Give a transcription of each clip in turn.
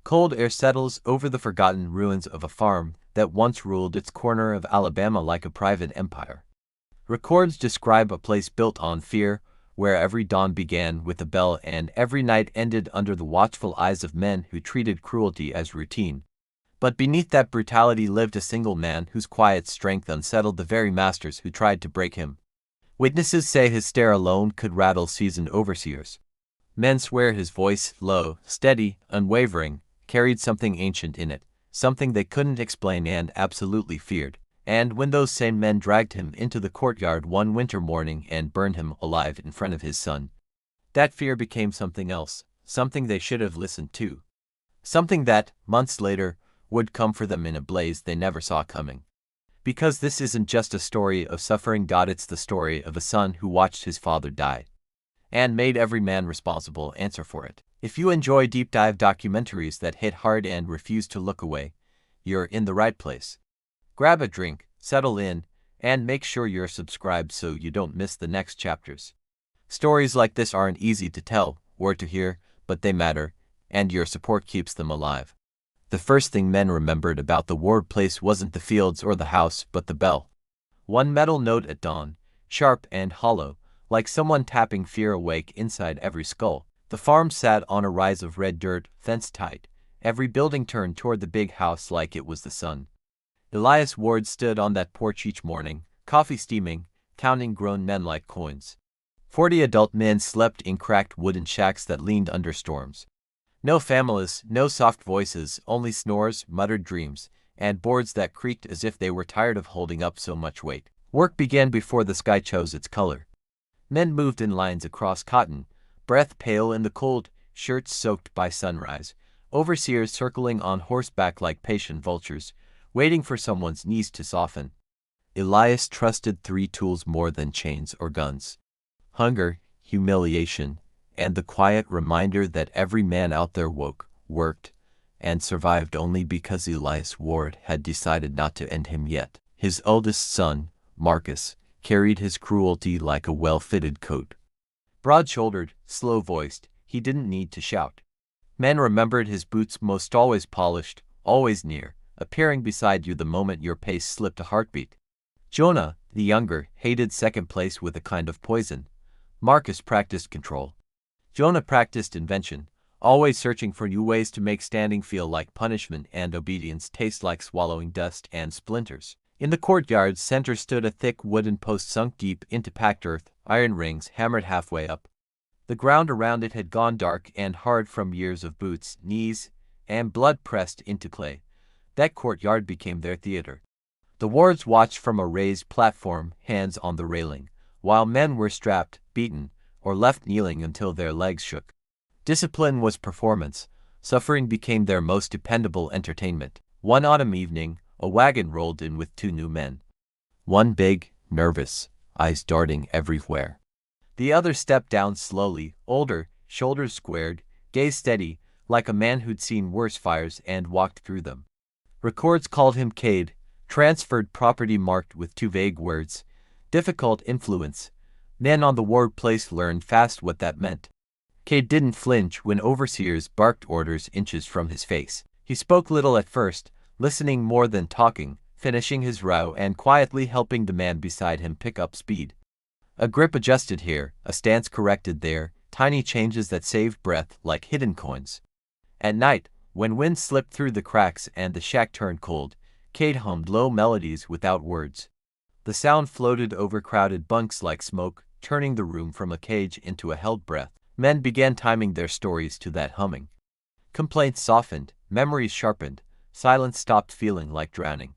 Cold air settles over the forgotten ruins of a farm that once ruled its corner of Alabama like a private empire. Records describe a place built on fear, where every dawn began with a bell and every night ended under the watchful eyes of men who treated cruelty as routine. But beneath that brutality lived a single man whose quiet strength unsettled the very masters who tried to break him. Witnesses say his stare alone could rattle seasoned overseers. Men swear his voice, low, steady, unwavering, carried something ancient in it, something they couldn't explain and absolutely feared. And when those same men dragged him into the courtyard one winter morning and burned him alive in front of his son, that fear became something else, something they should have listened to. Something that, months later, would come for them in a blaze they never saw coming. Because this isn't just a story of suffering, God, it's the story of a son who watched his father die and made every man responsible answer for it. If you enjoy deep dive documentaries that hit hard and refuse to look away, you're in the right place. Grab a drink, settle in, and make sure you're subscribed so you don't miss the next chapters. Stories like this aren't easy to tell or to hear, but they matter, and your support keeps them alive. The first thing men remembered about the warred place wasn't the fields or the house, but the bell. One metal note at dawn, sharp and hollow, like someone tapping fear awake inside every skull. The farm sat on a rise of red dirt, fenced tight. Every building turned toward the big house like it was the sun. Elias Ward stood on that porch each morning, coffee steaming, counting grown men like coins. 40 adult men slept in cracked wooden shacks that leaned under storms. No families, no soft voices, only snores, muttered dreams, and boards that creaked as if they were tired of holding up so much weight. Work began before the sky chose its color. Men moved in lines across cotton, breath pale in the cold, shirts soaked by sunrise, overseers circling on horseback like patient vultures, waiting for someone's knees to soften. Elias trusted 3 tools more than chains or guns: hunger, humiliation, and the quiet reminder that every man out there woke, worked, and survived only because Elias Ward had decided not to end him yet. His eldest son, Marcus, carried his cruelty like a well-fitted coat. Broad-shouldered, slow-voiced, he didn't need to shout. Men remembered his boots, most always polished, always near, appearing beside you the moment your pace slipped a heartbeat. Jonah, the younger, hated second place with a kind of poison. Marcus practiced control. Jonah practiced invention, always searching for new ways to make standing feel like punishment and obedience taste like swallowing dust and splinters. In the courtyard's center stood a thick wooden post sunk deep into packed earth, iron rings hammered halfway up. The ground around it had gone dark and hard from years of boots, knees, and blood pressed into clay. That courtyard became their theater. The wards watched from a raised platform, hands on the railing, while men were strapped, beaten, or left kneeling until their legs shook. Discipline was performance. Suffering became their most dependable entertainment. One autumn evening, a wagon rolled in with 2 new men. One big, nervous, eyes darting everywhere. The other stepped down slowly, older, shoulders squared, gaze steady, like a man who'd seen worse fires and walked through them. Records called him Cade, transferred property marked with 2 vague words, difficult influence. Men on the ward place learned fast what that meant. Cade didn't flinch when overseers barked orders inches from his face. He spoke little at first, listening more than talking, finishing his row and quietly helping the man beside him pick up speed. A grip adjusted here, a stance corrected there, tiny changes that saved breath like hidden coins. At night, when wind slipped through the cracks and the shack turned cold, Cade hummed low melodies without words. The sound floated over crowded bunks like smoke, turning the room from a cage into a held breath. Men began timing their stories to that humming. Complaints softened, memories sharpened, silence stopped feeling like drowning.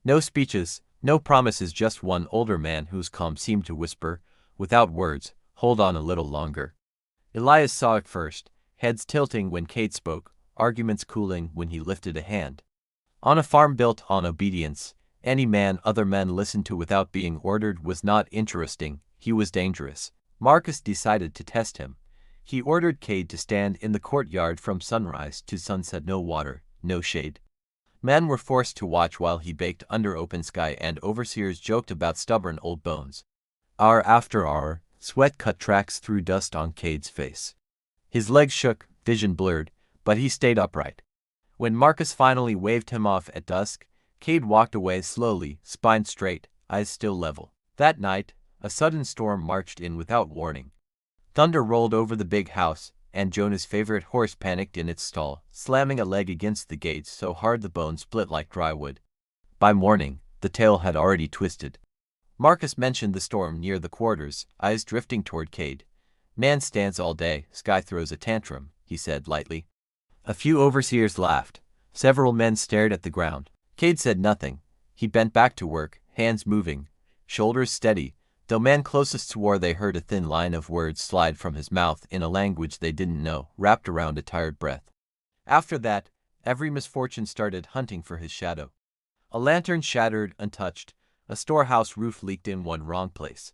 No speeches, no promises, just one older man whose calm seemed to whisper, without words, "Hold on a little longer." Elias saw it first, heads tilting when Cade spoke, arguments cooling when he lifted a hand. On a farm built on obedience, any man other men listened to without being ordered was not interesting, he was dangerous. Marcus decided to test him. He ordered Cade to stand in the courtyard from sunrise to sunset, no water, no shade. Men were forced to watch while he baked under open sky, and overseers joked about stubborn old bones. Hour after hour, sweat cut tracks through dust on Cade's face. His legs shook, vision blurred, but he stayed upright. When Marcus finally waved him off at dusk, Cade walked away slowly, spine straight, eyes still level. That night, a sudden storm marched in without warning. Thunder rolled over the big house, and Jonah's favorite horse panicked in its stall, slamming a leg against the gates so hard the bone split like dry wood. By morning, the tail had already twisted. Marcus mentioned the storm near the quarters, eyes drifting toward Cade. "Man stands all day, sky throws a tantrum," he said lightly. A few overseers laughed. Several men stared at the ground. Cade said nothing. He bent back to work, hands moving, shoulders steady. The man closest swore they heard a thin line of words slide from his mouth in a language they didn't know, wrapped around a tired breath. After that, every misfortune started hunting for his shadow. A lantern shattered, untouched. A storehouse roof leaked in one wrong place.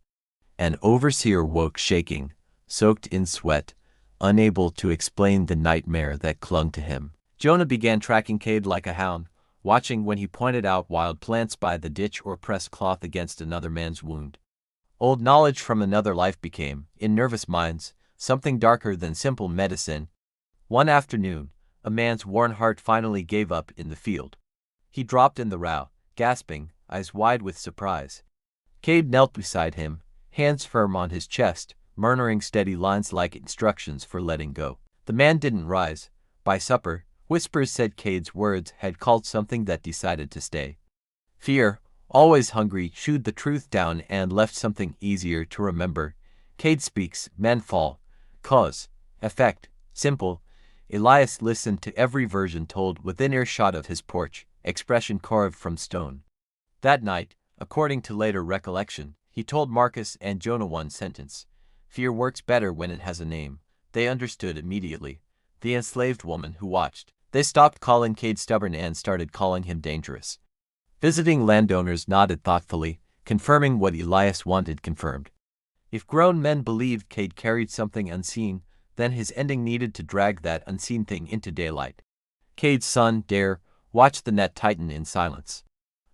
An overseer woke shaking, soaked in sweat, unable to explain the nightmare that clung to him. Jonah began tracking Cade like a hound, watching when he pointed out wild plants by the ditch or pressed cloth against another man's wound. Old knowledge from another life became, in nervous minds, something darker than simple medicine. One afternoon, a man's worn heart finally gave up in the field. He dropped in the row, gasping, eyes wide with surprise. Cade knelt beside him, hands firm on his chest, murmuring steady lines like instructions for letting go. The man didn't rise. By supper, whispers said Cade's words had called something that decided to stay. Fear, always hungry, chewed the truth down and left something easier to remember. Cade speaks, men fall. Cause, effect, simple. Elias listened to every version told within earshot of his porch, expression carved from stone. That night, according to later recollection, he told Marcus and Jonah one sentence. Fear works better when it has a name. They understood immediately. The enslaved woman who watched. They stopped calling Cade stubborn and started calling him dangerous. Visiting landowners nodded thoughtfully, confirming what Elias wanted confirmed. If grown men believed Cade carried something unseen, then his ending needed to drag that unseen thing into daylight. Cade's son, Dare, watched the net tighten in silence.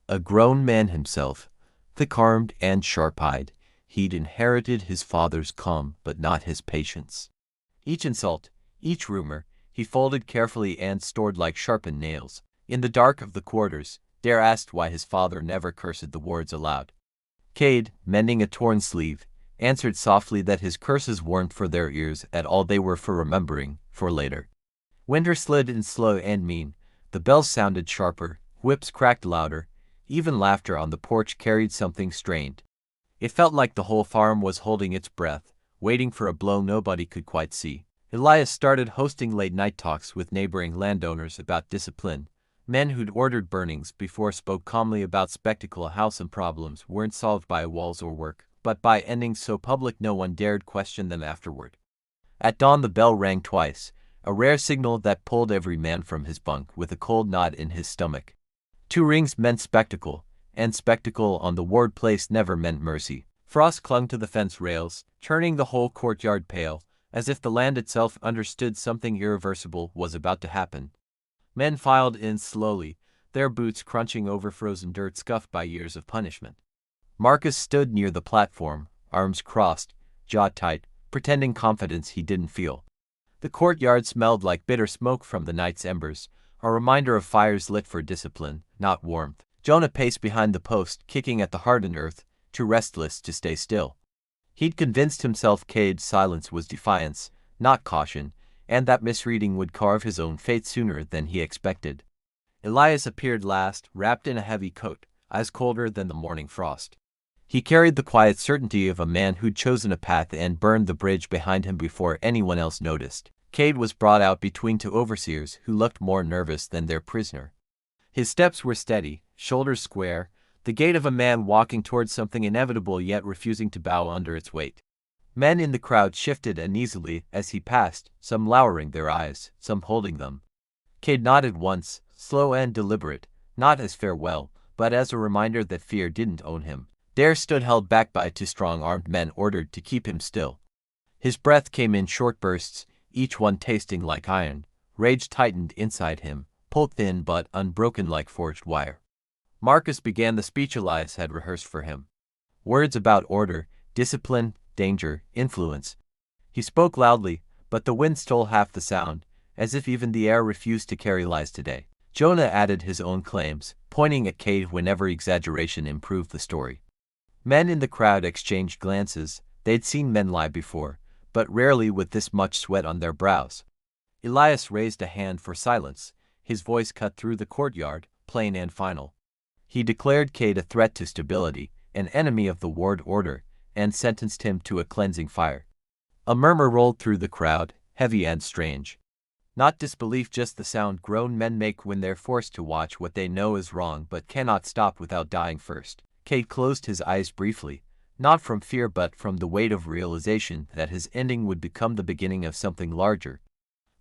A grown man himself, thick-armed and sharp-eyed, he'd inherited his father's calm but not his patience. Each insult, each rumor, he folded carefully and stored like sharpened nails. In the dark of the quarters, Dare asked why his father never cursed the words aloud. Cade, mending a torn sleeve, answered softly that his curses weren't for their ears at all, they were for remembering, for later. Winter slid in slow and mean, the bells sounded sharper, whips cracked louder, even laughter on the porch carried something strained. It felt like the whole farm was holding its breath, waiting for a blow nobody could quite see. Elias started hosting late-night talks with neighboring landowners about discipline. Men who'd ordered burnings before spoke calmly about spectacle. House and problems weren't solved by walls or work, but by endings so public no one dared question them afterward. At dawn the bell rang twice, a rare signal that pulled every man from his bunk with a cold knot in his stomach. 2 rings meant spectacle, and spectacle on the ward place never meant mercy. Frost clung to the fence rails, turning the whole courtyard pale, as if the land itself understood something irreversible was about to happen. Men filed in slowly, their boots crunching over frozen dirt scuffed by years of punishment. Marcus stood near the platform, arms crossed, jaw tight, pretending confidence he didn't feel. The courtyard smelled like bitter smoke from the night's embers, a reminder of fires lit for discipline, not warmth. Jonah paced behind the post, kicking at the hardened earth, too restless to stay still. He'd convinced himself Cade's silence was defiance, not caution, and that misreading would carve his own fate sooner than he expected. Elias appeared last, wrapped in a heavy coat, eyes colder than the morning frost. He carried the quiet certainty of a man who'd chosen a path and burned the bridge behind him before anyone else noticed. Cade was brought out between 2 overseers who looked more nervous than their prisoner. His steps were steady, shoulders square, the gait of a man walking towards something inevitable yet refusing to bow under its weight. Men in the crowd shifted uneasily as he passed, some lowering their eyes, some holding them. Cade nodded once, slow and deliberate, not as farewell, but as a reminder that fear didn't own him. Dare stood held back by 2 strong-armed men ordered to keep him still. His breath came in short bursts, each one tasting like iron. Rage tightened inside him, pulled thin but unbroken like forged wire. Marcus began the speech Elias had rehearsed for him. Words about order, discipline, danger, influence. He spoke loudly, but the wind stole half the sound, as if even the air refused to carry lies today. Jonah added his own claims, pointing at Cade whenever exaggeration improved the story. Men in the crowd exchanged glances. They'd seen men lie before, but rarely with this much sweat on their brows. Elias raised a hand for silence. His voice cut through the courtyard, plain and final. He declared Cade a threat to stability, an enemy of the ward order, and sentenced him to a cleansing fire. A murmur rolled through the crowd, heavy and strange. Not disbelief, just the sound grown men make when they're forced to watch what they know is wrong but cannot stop without dying first. Cade closed his eyes briefly, not from fear but from the weight of realization that his ending would become the beginning of something larger.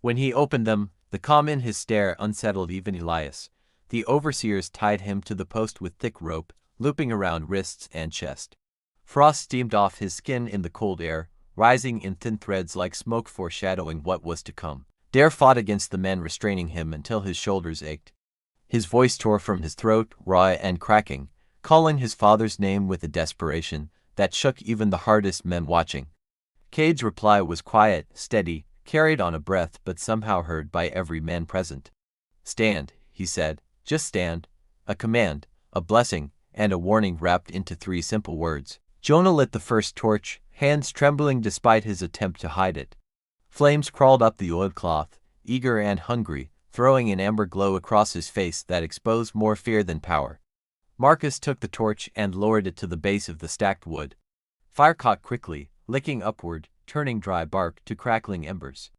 When he opened them, the calm in his stare unsettled even Elias. The overseers tied him to the post with thick rope, looping around wrists and chest. Frost steamed off his skin in the cold air, rising in thin threads like smoke foreshadowing what was to come. Dare fought against the men restraining him until his shoulders ached. His voice tore from his throat, raw and cracking, calling his father's name with a desperation that shook even the hardest men watching. Cade's reply was quiet, steady, carried on a breath but somehow heard by every man present. "Stand," he said. "Just stand." A command, a blessing, and a warning wrapped into 3 simple words. Jonah lit the first torch, hands trembling despite his attempt to hide it. Flames crawled up the oilcloth, eager and hungry, throwing an amber glow across his face that exposed more fear than power. Marcus took the torch and lowered it to the base of the stacked wood. Fire caught quickly, licking upward, turning dry bark to crackling embers.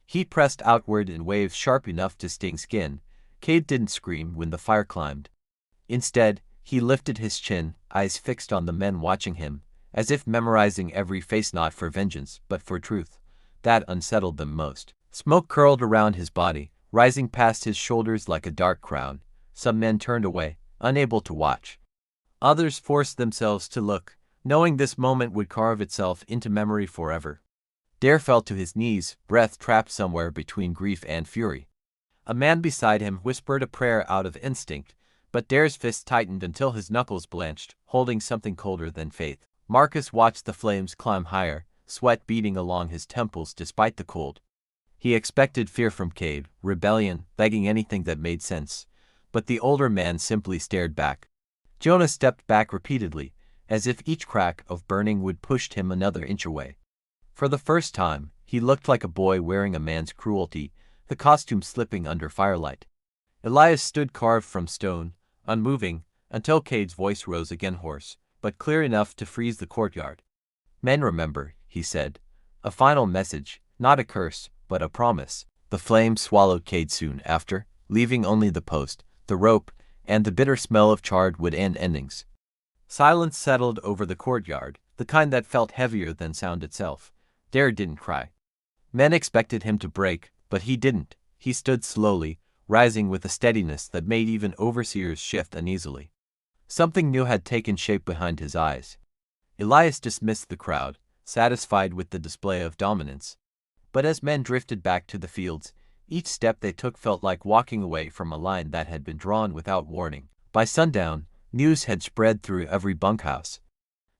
Heat pressed outward in waves sharp enough to sting skin. Cade didn't scream when the fire climbed. Instead, he lifted his chin, eyes fixed on the men watching him, as if memorizing every face, not for vengeance, but for truth. That unsettled them most. Smoke curled around his body, rising past his shoulders like a dark crown. Some men turned away, unable to watch. Others forced themselves to look, knowing this moment would carve itself into memory forever. Dare fell to his knees, breath trapped somewhere between grief and fury. A man beside him whispered a prayer out of instinct, but Dare's fist tightened until his knuckles blanched, holding something colder than faith. Marcus watched the flames climb higher, sweat beading along his temples despite the cold. He expected fear from Cade, rebellion, begging anything that made sense, but the older man simply stared back. Jonah stepped back repeatedly, as if each crack of burning wood pushed him another inch away. For the first time, he looked like a boy wearing a man's cruelty, the costume slipping under firelight. Elias stood carved from stone, unmoving, until Cade's voice rose again, hoarse, but clear enough to freeze the courtyard. "Men, remember," he said. "A final message, not a curse, but a promise." The flames swallowed Cade soon after, leaving only the post, the rope, and the bitter smell of charred wood and endings. Silence settled over the courtyard, the kind that felt heavier than sound itself. Dare didn't cry. Men expected him to break, but he didn't. He stood slowly, rising with a steadiness that made even overseers shift uneasily. Something new had taken shape behind his eyes. Elias dismissed the crowd, satisfied with the display of dominance. But as men drifted back to the fields, each step they took felt like walking away from a line that had been drawn without warning. By sundown, news had spread through every bunkhouse.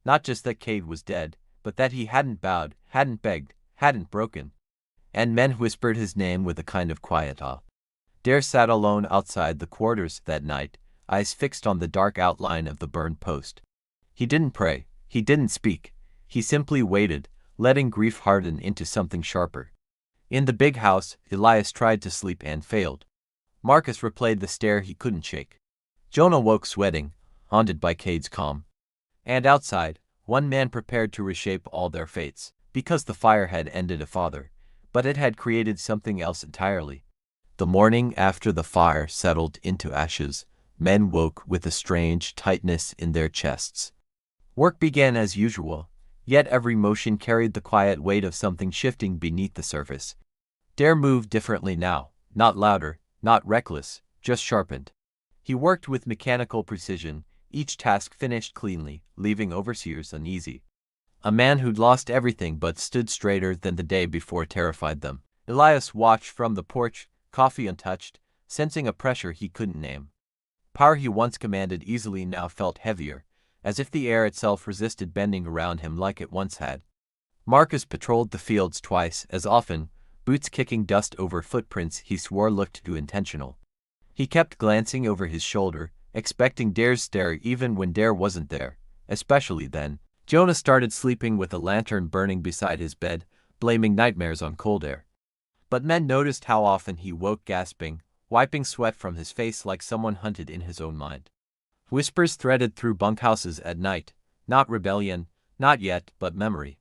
Not just that Cade was dead, but that he hadn't bowed, hadn't begged, hadn't broken. And men whispered his name with a kind of quiet awe. Dare sat alone outside the quarters that night, eyes fixed on the dark outline of the burned post. He didn't pray, he didn't speak, he simply waited, letting grief harden into something sharper. In the big house, Elias tried to sleep and failed. Marcus replayed the stare he couldn't shake. Jonah woke sweating, haunted by Cade's calm. And outside, one man prepared to reshape all their fates, because the fire had ended a father, but it had created something else entirely. The morning after the fire settled into ashes, men woke with a strange tightness in their chests. Work began as usual, yet every motion carried the quiet weight of something shifting beneath the surface. Dare moved differently now, not louder, not reckless, just sharpened. He worked with mechanical precision, each task finished cleanly, leaving overseers uneasy. A man who'd lost everything but stood straighter than the day before terrified them. Elias watched from the porch, coffee untouched, sensing a pressure he couldn't name. Power he once commanded easily now felt heavier, as if the air itself resisted bending around him like it once had. Marcus patrolled the fields twice as often, boots kicking dust over footprints he swore looked too intentional. He kept glancing over his shoulder, expecting Dare's stare even when Dare wasn't there, especially then. Jonah started sleeping with a lantern burning beside his bed, blaming nightmares on cold air. But men noticed how often he woke gasping, wiping sweat from his face like someone hunted in his own mind. Whispers threaded through bunkhouses at night, not rebellion, not yet, but memory.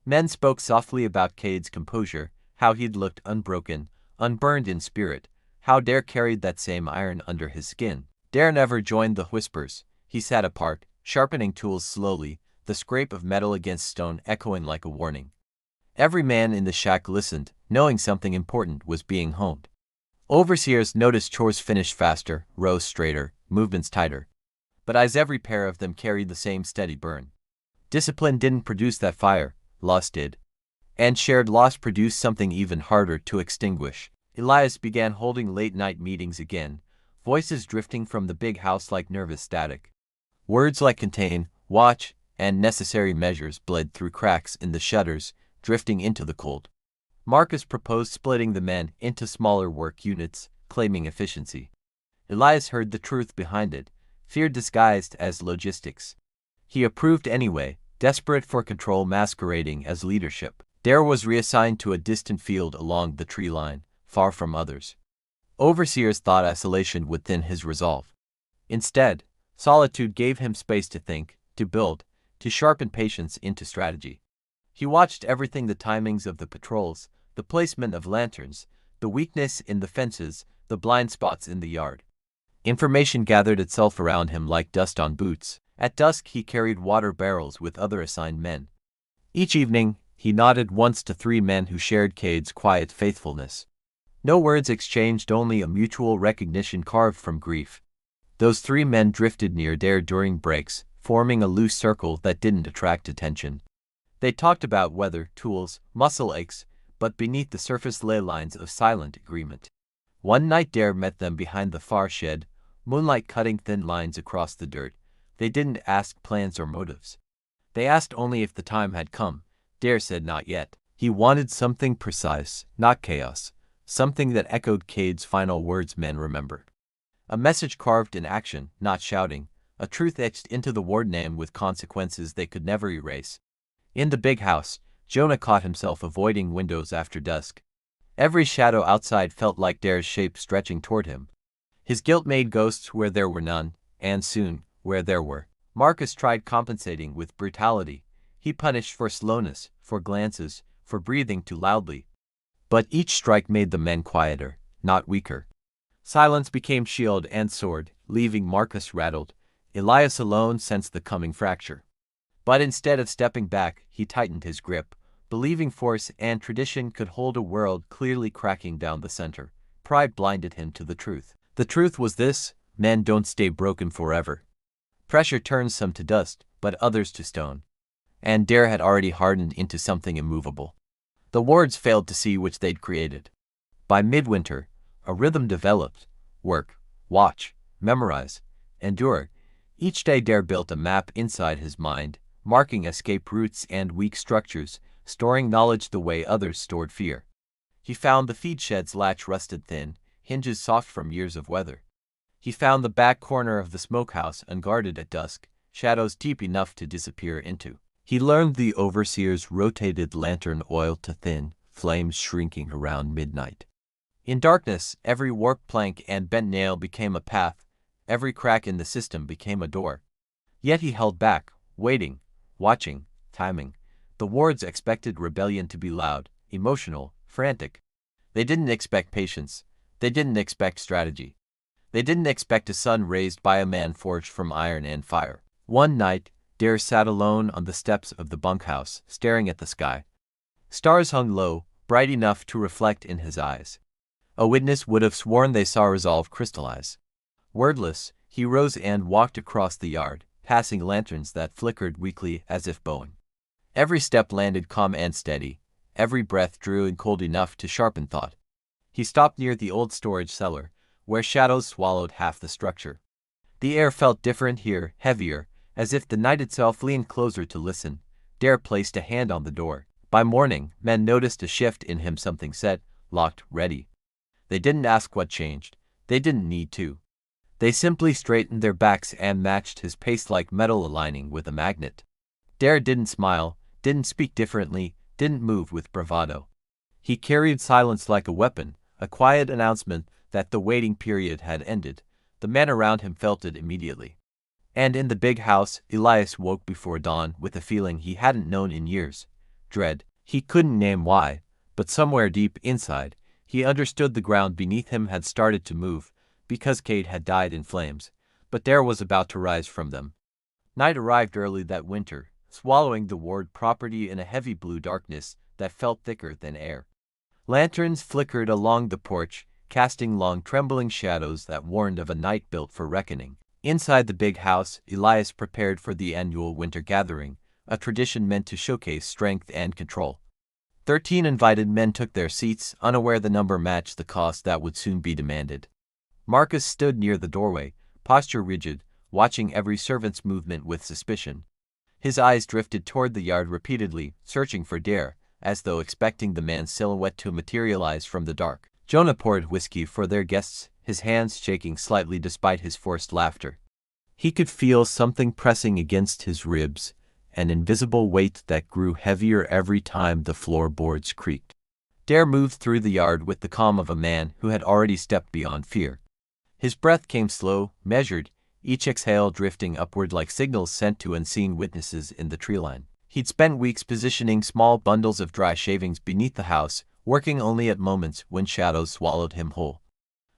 Men spoke softly about Cade's composure, how he'd looked unbroken, unburned in spirit, how Dare carried that same iron under his skin. Dare never joined the whispers. He sat apart, sharpening tools slowly, the scrape of metal against stone echoing like a warning. Every man in the shack listened, knowing something important was being honed. Overseers noticed chores finished faster, rows straighter, movements tighter. But as every pair of them carried the same steady burn. Discipline didn't produce that fire, loss did. And shared loss produced something even harder to extinguish. Elias began holding late-night meetings again, voices drifting from the big house like nervous static. Words like contain, watch, and necessary measures bled through cracks in the shutters, drifting into the cold. Marcus proposed splitting the men into smaller work units, claiming efficiency. Elias heard the truth behind it, fear disguised as logistics. He approved anyway, desperate for control masquerading as leadership. Dare was reassigned to a distant field along the tree line, far from others. Overseers thought isolation would thin his resolve. Instead, solitude gave him space to think, to build, to sharpen patience into strategy. He watched everything: the timings of the patrols, the placement of lanterns, the weakness in the fences, the blind spots in the yard. Information gathered itself around him like dust on boots. At dusk he carried water barrels with other assigned men. Each evening, he nodded once to 3 men who shared Cade's quiet faithfulness. No words exchanged, only a mutual recognition carved from grief. Those 3 men drifted near Dare during breaks, forming a loose circle that didn't attract attention. They talked about weather, tools, muscle aches, but beneath the surface lay lines of silent agreement. One night Dare met them behind the far shed, moonlight cutting thin lines across the dirt. They didn't ask plans or motives. They asked only if the time had come. Dare said not yet. He wanted something precise, not chaos, something that echoed Cade's final words men remembered. A message carved in action, not shouting, a truth etched into the ward name with consequences they could never erase. In the big house, Jonah caught himself avoiding windows after dusk. Every shadow outside felt like Dare's shape stretching toward him. His guilt made ghosts where there were none, and soon, where there were. Marcus tried compensating with brutality. He punished for slowness, for glances, for breathing too loudly. But each strike made the men quieter, not weaker. Silence became shield and sword, leaving Marcus rattled. Elias alone sensed the coming fracture. But instead of stepping back, he tightened his grip, believing force and tradition could hold a world clearly cracking down the center. Pride blinded him to the truth. The truth was this: men don't stay broken forever. Pressure turns some to dust, but others to stone. And Dare had already hardened into something immovable. The wards failed to see which they'd created. By midwinter, a rhythm developed: work, watch, memorize, endure. Each day Dare built a map inside his mind, marking escape routes and weak structures, storing knowledge the way others stored fear. He found the feed shed's latch rusted thin, hinges soft from years of weather. He found the back corner of the smokehouse unguarded at dusk, shadows deep enough to disappear into. He learned the overseer's rotated lantern oiled to thin, flames shrinking around midnight. In darkness, every warped plank and bent nail became a path, every crack in the system became a door. Yet he held back, waiting, watching, timing. The wards expected rebellion to be loud, emotional, frantic. They didn't expect patience. They didn't expect strategy. They didn't expect a sun raised by a man forged from iron and fire. One night, Dare sat alone on the steps of the bunkhouse, staring at the sky. Stars hung low, bright enough to reflect in his eyes. A witness would have sworn they saw resolve crystallize. Wordless, he rose and walked across the yard, passing lanterns that flickered weakly as if bowing. Every step landed calm and steady. Every breath drew in cold enough to sharpen thought. He stopped near the old storage cellar, where shadows swallowed half the structure. The air felt different here, heavier, as if the night itself leaned closer to listen. Dare placed a hand on the door. By morning, men noticed a shift in him, something set, locked, ready. They didn't ask what changed. They didn't need to. They simply straightened their backs and matched his pace like metal aligning with a magnet. Dare didn't smile, didn't speak differently, didn't move with bravado. He carried silence like a weapon, a quiet announcement that the waiting period had ended. The men around him felt it immediately. And in the big house, Elias woke before dawn with a feeling he hadn't known in years. Dread. He couldn't name why, but somewhere deep inside, he understood the ground beneath him had started to move, because Kate had died in flames, but Dare was about to rise from them. Night arrived early that winter, swallowing the Ward property in a heavy blue darkness that felt thicker than air. Lanterns flickered along the porch, casting long trembling shadows that warned of a night built for reckoning. Inside the big house, Elias prepared for the annual winter gathering, a tradition meant to showcase strength and control. 13 invited men took their seats, unaware the number matched the cost that would soon be demanded. Marcus stood near the doorway, posture rigid, watching every servant's movement with suspicion. His eyes drifted toward the yard repeatedly, searching for Dare, as though expecting the man's silhouette to materialize from the dark. Jonah poured whiskey for their guests, his hands shaking slightly despite his forced laughter. He could feel something pressing against his ribs, an invisible weight that grew heavier every time the floorboards creaked. Dare moved through the yard with the calm of a man who had already stepped beyond fear. His breath came slow, measured, each exhale drifting upward like signals sent to unseen witnesses in the treeline. He'd spent weeks positioning small bundles of dry shavings beneath the house, working only at moments when shadows swallowed him whole.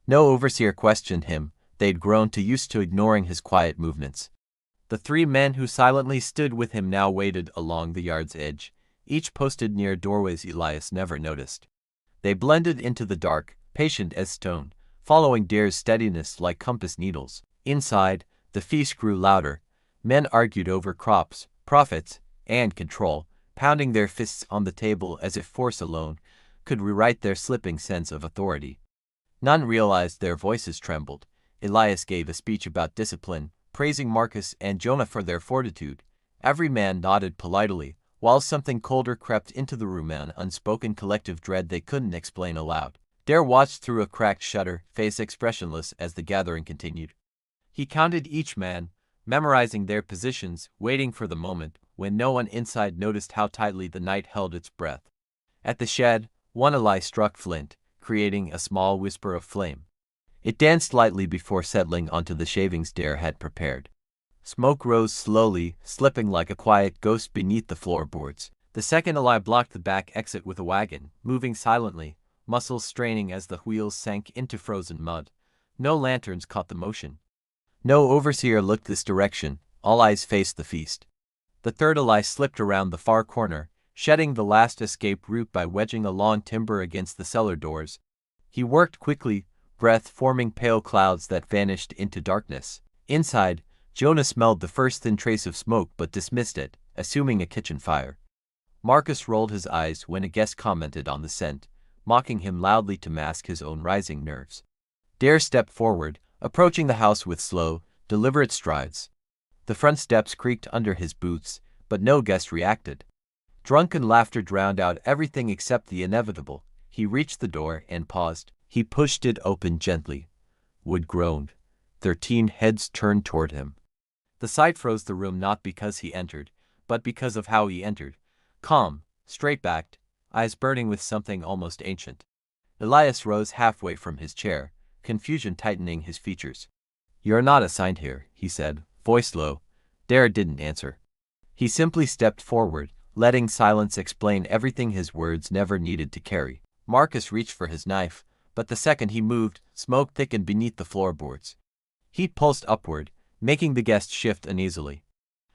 No overseer questioned him, they'd grown too used to ignoring his quiet movements. The 3 men who silently stood with him now waited along the yard's edge, each posted near doorways Elias never noticed. They blended into the dark, patient as stone, following Dare's steadiness like compass needles. Inside, the feast grew louder. Men argued over crops, profits, and control, pounding their fists on the table as if force alone could rewrite their slipping sense of authority. None realized their voices trembled. Elias gave a speech about discipline, praising Marcus and Jonah for their fortitude. Every man nodded politely, while something colder crept into the room, an unspoken collective dread they couldn't explain aloud. Dare watched through a cracked shutter, face expressionless as the gathering continued. He counted each man, memorizing their positions, waiting for the moment when no one inside noticed how tightly the night held its breath. At the shed, one ally struck flint, creating a small whisper of flame. It danced lightly before settling onto the shavings Dare had prepared. Smoke rose slowly, slipping like a quiet ghost beneath the floorboards. The second ally blocked the back exit with a wagon, moving silently, muscles straining as the wheels sank into frozen mud. No lanterns caught the motion. No overseer looked this direction, all eyes faced the feast. The third ally slipped around the far corner, shedding the last escape route by wedging a long timber against the cellar doors. He worked quickly, breath forming pale clouds that vanished into darkness. Inside, Jonah smelled the first thin trace of smoke but dismissed it, assuming a kitchen fire. Marcus rolled his eyes when a guest commented on the scent, mocking him loudly to mask his own rising nerves. Dare stepped forward, approaching the house with slow, deliberate strides. The front steps creaked under his boots, but no guest reacted. Drunken laughter drowned out everything except the inevitable. He reached the door and paused. He pushed it open gently. Wood groaned. 13 heads turned toward him. The sight froze the room, not because he entered, but because of how he entered. Calm, straight-backed, eyes burning with something almost ancient. Elias rose halfway from his chair, confusion tightening his features. "You're not assigned here," he said, voice low. Dare didn't answer. He simply stepped forward, letting silence explain everything his words never needed to carry. Marcus reached for his knife, but the second he moved, smoke thickened beneath the floorboards. Heat pulsed upward, making the guest shift uneasily.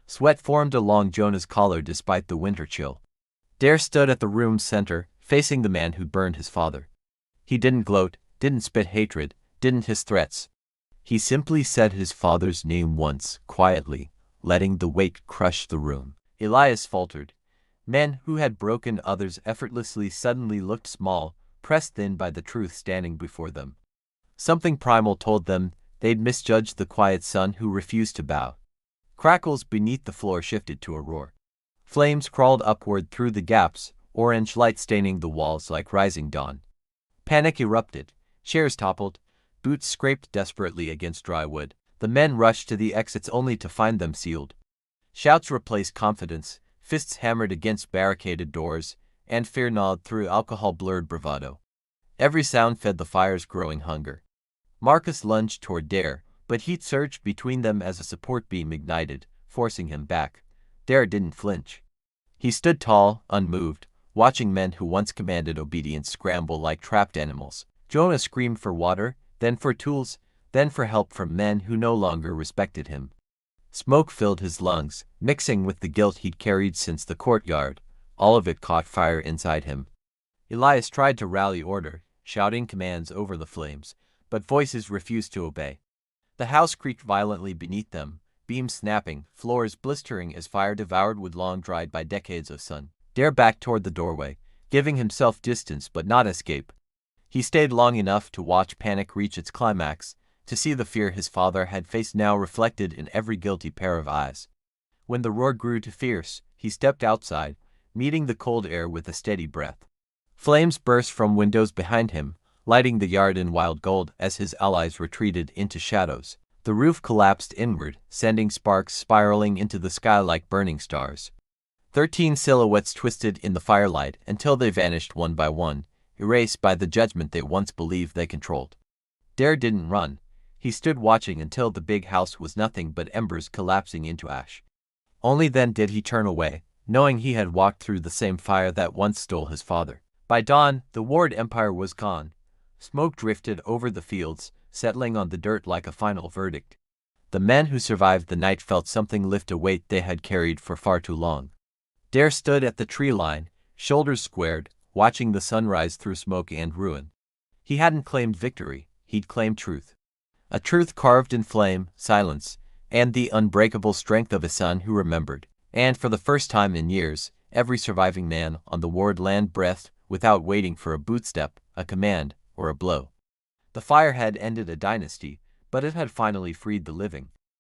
Sweat formed along Jonah's collar despite the winter chill. Dare stood at the room's center, facing the man who'd burned his father. He didn't gloat, didn't spit hatred, didn't hiss threats. He simply said his father's name once, quietly, letting the weight crush the room. Elias faltered. Men who had broken others effortlessly suddenly looked small, pressed thin by the truth standing before them. Something primal told them they'd misjudged the quiet son who refused to bow. Crackles beneath the floor shifted to a roar. Flames crawled upward through the gaps, orange light staining the walls like rising dawn. Panic erupted. Chairs toppled. Boots scraped desperately against dry wood. The men rushed to the exits only to find them sealed. Shouts replaced confidence, fists hammered against barricaded doors, and fear gnawed through alcohol-blurred bravado. Every sound fed the fire's growing hunger. Marcus lunged toward Dare, but heat surged between them as a support beam ignited, forcing him back. Dare didn't flinch. He stood tall, unmoved, watching men who once commanded obedience scramble like trapped animals. Jonah screamed for water, then for tools, then for help from men who no longer respected him. Smoke filled his lungs, mixing with the guilt he'd carried since the courtyard. All of it caught fire inside him. Elias tried to rally order, shouting commands over the flames, but voices refused to obey. The house creaked violently beneath them, beams snapping, floors blistering as fire devoured wood long dried by decades of sun. Dare backed toward the doorway, giving himself distance but not escape. He stayed long enough to watch panic reach its climax, to see the fear his father had faced now reflected in every guilty pair of eyes. When the roar grew too fierce, he stepped outside, meeting the cold air with a steady breath. Flames burst from windows behind him, lighting the yard in wild gold as his allies retreated into shadows. The roof collapsed inward, sending sparks spiraling into the sky like burning stars. 13 silhouettes twisted in the firelight until they vanished one by one, erased by the judgment they once believed they controlled. Dare didn't run. He stood watching until the big house was nothing but embers collapsing into ash. Only then did he turn away, knowing he had walked through the same fire that once stole his father. By dawn, the Ward Empire was gone. Smoke drifted over the fields, settling on the dirt like a final verdict. The men who survived the night felt something lift a weight they had carried for far too long. Dare stood at the tree line, shoulders squared, watching the sun rise through smoke and ruin. He hadn't claimed victory, he'd claimed truth. A truth carved in flame, silence, and the unbreakable strength of a son who remembered. And for the first time in years, every surviving man on the Ward land breathed without waiting for a bootstep, a command, or a blow. The fire had ended a dynasty, but it had finally freed the living.